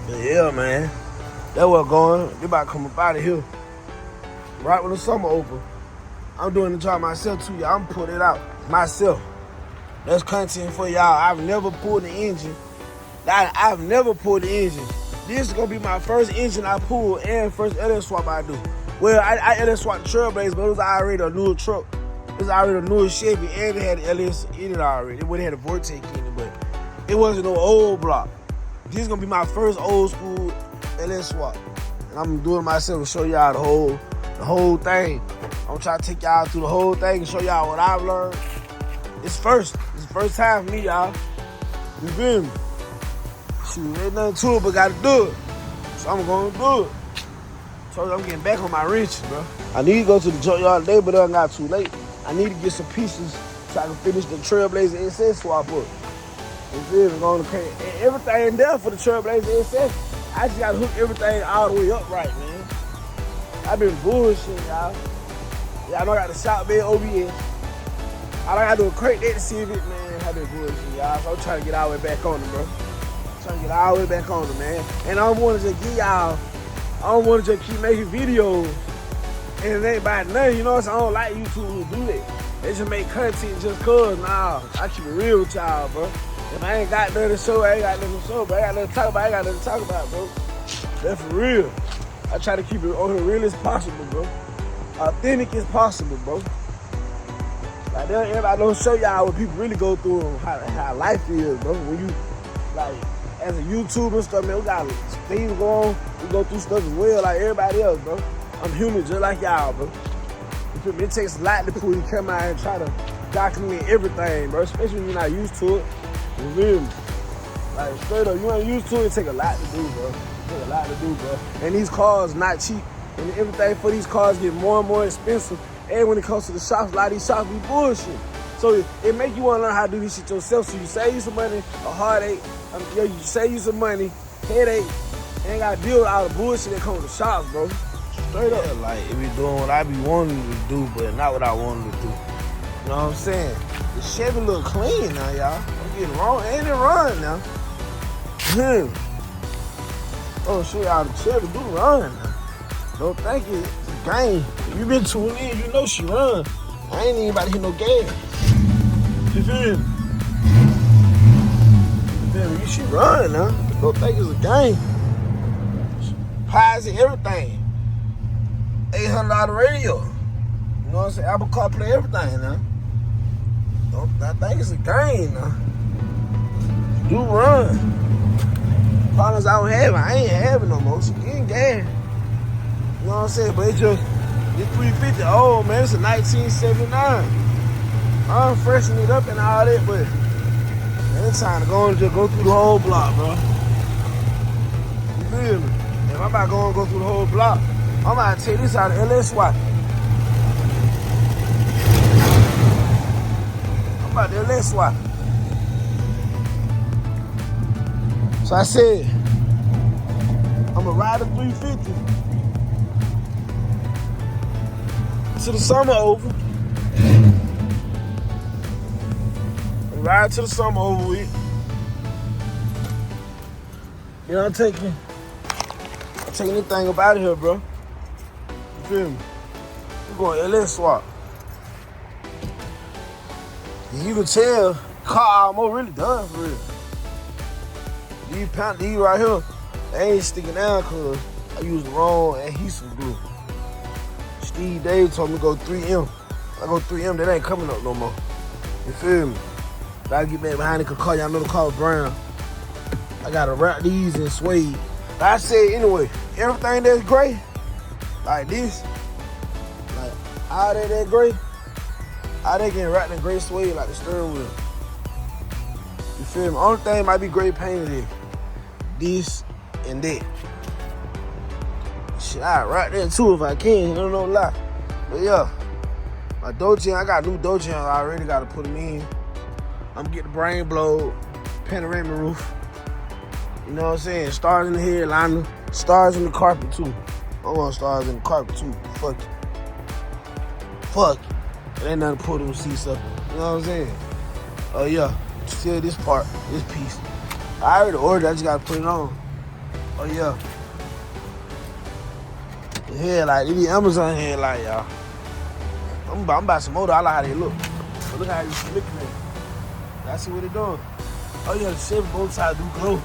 Yeah, man. That's what going. They about to come up out of here. Right when the summer over. I'm doing the job myself too, y'all. I'm putting it out myself. That's content for y'all. I've never pulled the engine. I've never pulled the engine. This is gonna be my first engine I pull and first LS swap I do. Well, I LS swapped the Trailblazer, but it was already a newer truck. It was already a newer Chevy, and it had the LS in it already. It would have had a Vortex in it, but it wasn't no old block. This is gonna be my first old school LS swap, and I'm doing it myself to show y'all the whole thing. I'm trying to take y'all through the whole thing and show y'all what I've learned. It's the first time for me, y'all. You feel me? Shoot, ain't nothing to it, but gotta do it. So I'm gonna do it. So I'm getting back on my wrenches, bro. I need to go to the junkyard today, but it got too late. I need to get some pieces so I can finish the Trailblazer SS swap up. You feel me? Going to crate. And everything there for the Trailblazer SS. I just gotta hook everything all the way up right, man. I've been bullshitting, y'all. Y'all know I got the shop bed OBS. All I gotta do is crate that to see if it, man. I've been bullshitting, y'all. So I'm trying to get all the way back on it, bro. Trying to get all the way back on it, man. And I don't want to just give y'all, I don't want to just keep making videos and it ain't about nothing, you know what I'm saying? I don't like YouTube who do that. They just make content just cause. Nah, I keep it real with y'all, bro. If I ain't got nothing to show, I ain't got nothing to show, bro. I got nothing to talk about, I ain't got nothing to talk about, bro. That's for real. I try to keep it on here real as possible, bro. Authentic as possible, bro. Like, everybody don't show y'all what people really go through and how life is, bro. When you, like, as a YouTuber and stuff, man, we got things go on. We go through stuff as well, like everybody else, bro. I'm human just like y'all, bro. You feel me? It takes a lot to pull you come out and try to document everything, bro. Especially when you're not used to it. You feel me? Like, straight up, you ain't used to it, it take a lot to do, bro. It take a lot to do, bro. And these cars not cheap. And everything for these cars get more and more expensive. And when it comes to the shops, a lot of these shops be bullshit. So it make you want to learn how to do this shit yourself. So you save you some money, a heartache. You save you some money, headache. Ain't got to deal with all the bullshit that comes with the shops, bro. Straight up. Yeah, like, it be doing what I be wanting to do, but not what I wanted to do. You know what I'm saying? The Chevy look clean now, y'all. I'm getting wrong. Ain't it run now? Oh, shit, y'all, the Chevy do run now. Don't think it's a game. If you been tuned in, you know she run. I ain't even about to hit no gas. You feel me? You feel me? She run now. Don't think it's a game. Pies and everything. $800 radio. You know what I'm saying? Apple CarPlay, everything now. I think it's a game now. Do run. Problems I don't have, I ain't having no more. She getting gas. You know what I'm saying? But it's 350. Oh man, it's a 1979. I'm freshening it up and all that, but man, it's time to go and just go through the whole block, bro. You feel me? If I'm about to go through the whole block, I'm about to take this out of LS swap. I'm about to LS swap. So I said, I'm gonna ride the 350 till the summer over. Ride till the summer over with. You know, I'm taking anything up out of here, bro. You feel me? We're going LS swap. And you can tell, car almost really done for real. These right here, they ain't sticking down because I used the wrong adhesive glue. Steve Dave told me to go 3M. I go 3M, that ain't coming up no more. You feel me? Gotta get back behind the car. Y'all know the car was brown. I gotta wrap these in suede. Like I said, anyway, everything that's gray, like this, like all that gray, all that getting wrapped in gray suede like the steering wheel. You feel me? Only thing might be gray painted is this and that. Shit, I wrap that too if I can, you know, no lie. But yeah, my Doge, I got new Doge I already gotta put them in. I'm getting the brain blow, panoramic roof. You know what I'm saying? Stars in the headliner, stars in the carpet too. I want stars in the carpet too. Fuck it. Fuck it. It ain't nothing to put them seats up. You know what I'm saying? Oh yeah, still this part, this piece. I already ordered, I just gotta put it on. Oh yeah. The headlight, it be Amazon headlight, y'all. I'm about some motor. I like how they look. But look how you flicking it. Y'all see what they doing? Oh yeah, the Chevy bow tie do glow.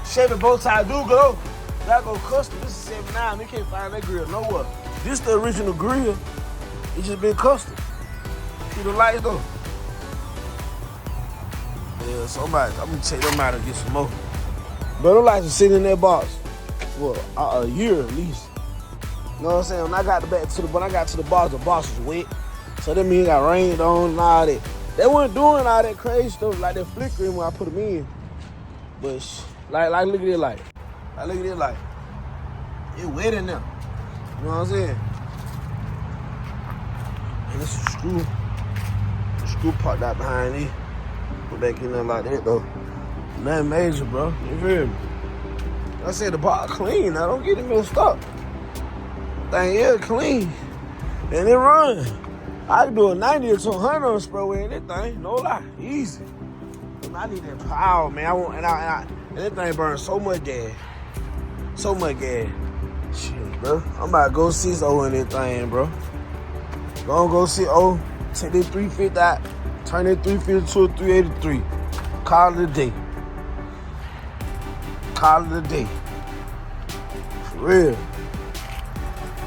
Chevy bow tie do glow. Y'all go custom. This is 79. They can't find that grill nowhere. This the original grill. It just been custom. See the lights though? Yeah, so I'm gonna take them out and get some more. But them lights are sitting in that box for a year at least. You know what I'm saying? When I got to the box was wet. So that means it got rained on and all that. They weren't doing all that crazy stuff like that flickering when I put them in. But like look at this light. Like look at this light. It wet in there. You know what I'm saying? And this is a screw. The screw popped out behind it. Put back in there like that though. Nothing major, bro. You feel me? I said the box clean. Now don't get it messed up. Thing is clean. And it run. I can do a 90 or 200 on sprayway in that thing. No lie. Easy. And I need that power, man. And that thing burns so much gas. So much gas. Shit, bro. I'm about to go 6-0 in that thing, bro. Gonna go 6-0. Take that 350 out. Turn that 350 to a 383. Call it a day. Call it a day. For real.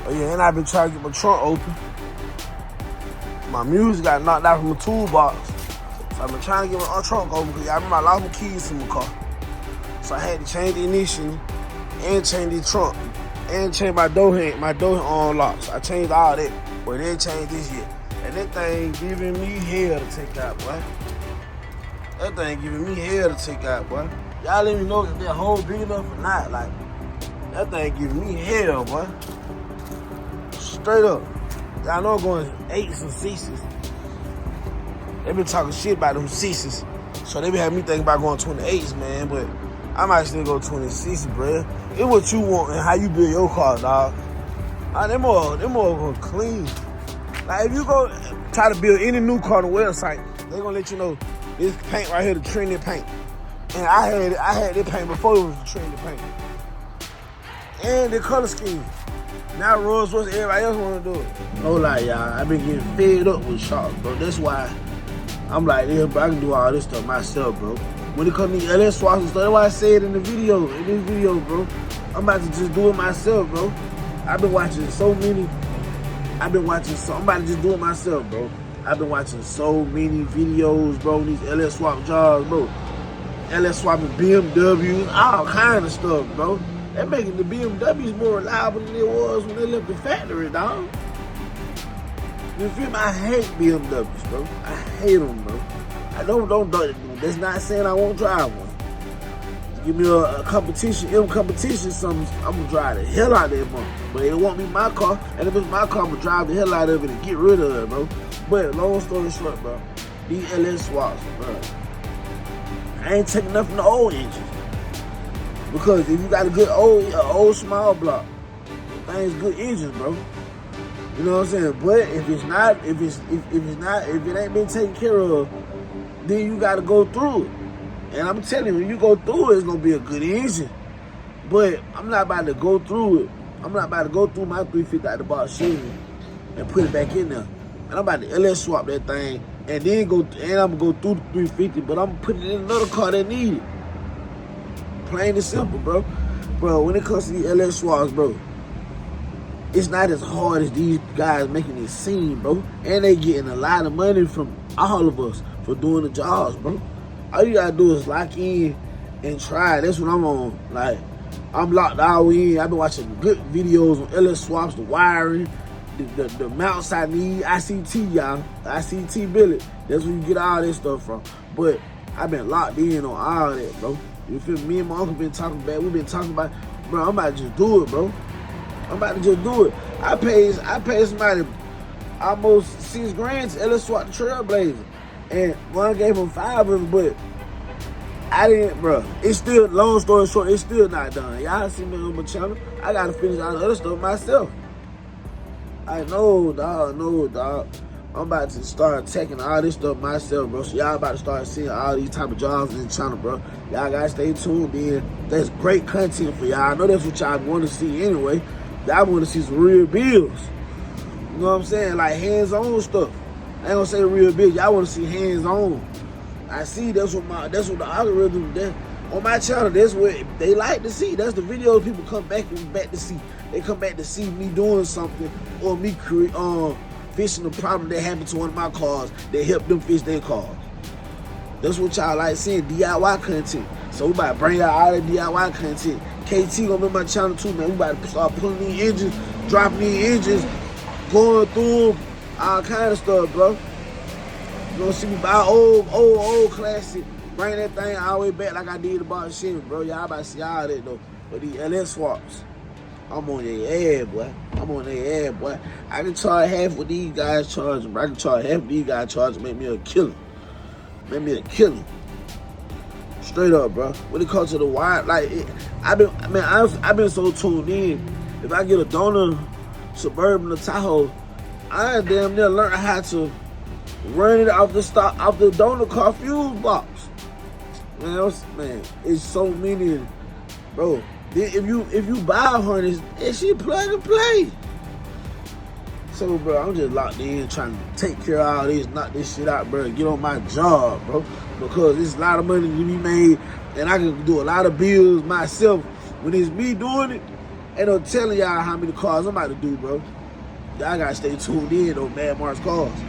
Oh yeah, and I've been trying to get my trunk open. My music got knocked out from the toolbox. So I've been trying to get my trunk open because I remember I lost my keys in my car. So I had to change the ignition and change the trunk and change my door on locks. I changed all that, but they didn't change this yet. And that thing giving me hell to take out, boy. That thing giving me hell to take out, boy. Y'all let me know if that hole big enough or not. Like, that thing giving me hell, boy. Straight up. Y'all know I'm going 8s and 6s. They been talking shit about them 6s. So they been having me think about going 28s, man. But I might still go 26s, bro. It's what you want and how you build your car, dog. Them more gonna clean. Like, if you go try to build any new car on the website, they gonna let you know this paint right here, the Trinity paint. And I had this paint before it was the Trinity paint. And the color scheme. Now Rolls Royce, everybody else wanna do it. No lie, y'all. I've been getting fed up with sharks, bro. That's why I'm like, yeah, bro, I can do all this stuff myself, bro. When it comes to these LS swaps and stuff, that's why I said in this video, bro. I'm about to just do it myself, bro. I've been watching so many. I'm about to just do it myself, bro. I've been watching so many videos, bro, these LS swap jobs, bro. LS swapping BMWs, all kind of stuff, bro. They're making the BMWs more reliable than it was when they left the factory, dog. You feel me? I hate BMWs, bro. I hate them, bro. I don't. That's not saying I won't drive one. Give me a competition, something, I'm gonna drive the hell out of that one. But it won't be my car, and if it's my car, I'm gonna drive the hell out of it and get rid of it, bro. But long story short, bro, these LS swaps, bro, I ain't taking nothing from the old engines. Because if you got a good old small block, things good engines, bro. You know what I'm saying? But if it ain't been taken care of, then you gotta go through it. And I'm telling you, when you go through it, it's gonna be a good engine. But I'm not about to go through it. I'm not about to go through my 350 out the box Chevy and put it back in there. And I'm about to LS swap that thing and then I'm gonna go through the 350, but I'm putting it in another car that need it. Plain and simple, bro. Bro, when it comes to these LS swaps, bro, it's not as hard as these guys making it seem, bro. And they getting a lot of money from all of us for doing the jobs, bro. All you gotta do is lock in and try. That's what I'm on. Like, I'm locked all in. I've been watching good videos on LS swaps, the wiring, the mounts I need, ICT, y'all. ICT billet. That's where you get all this stuff from. But I've been locked in on all that, bro. You feel me? Me and my uncle been talking about. We've been talking about, bro, I'm about to just do it, bro. I'm about to just do it. I paid somebody almost $6,000 to LS swap the Trailblazer. And one gave him 5 of them, but I didn't, bro. It's still, long story short, it's still not done. Y'all see me on my channel. I gotta finish all the other stuff myself. I know, dog. I'm about to start taking all this stuff myself, bro. So y'all about to start seeing all these type of jobs in the channel, bro. Y'all gotta stay tuned in. That's great content for y'all. I know that's what y'all want to see anyway. Y'all want to see some real bills. You know what I'm saying? Like hands-on stuff. I ain't gonna say real bills. Y'all want to see hands-on. I see that's what the algorithm that on my channel. That's what they like to see. That's the videos people come back to see. They come back to see me doing something or me fixing the problem that happened to one of my cars that helped them fix their cars. That's what y'all like seeing, DIY content. So we about to bring out all the DIY content. KT gonna be on my channel too, man. We about to start pulling these engines, dropping these engines, going through them, all kind of stuff, bro. You gonna see me buy old classic, bring that thing all the way back like I did about Chevy, bro. Y'all about to see all that though. But these LS swaps, I'm on their ass, boy. I'm on their ass, boy. I can charge half what these guys charging, bro. I can charge half what these guys charging, make me a killer. Make me a killer. Straight up, bro. When it comes to the wire, like I've been so tuned in. If I get a donor Suburban or Tahoe, I damn near learn how to run it off the donor car fuse box. Man, it's so many, bro. If you buy a harness, it's shit plug and play. So, bro, I'm just locked in trying to take care of all this, knock this shit out, bro, get on my job, bro. Because there's a lot of money to be made, and I can do a lot of bills myself. When it's me doing it, ain't no telling y'all how many cars I'm about to do, bro. Y'all gotta stay tuned in, though, MaddMarksCars.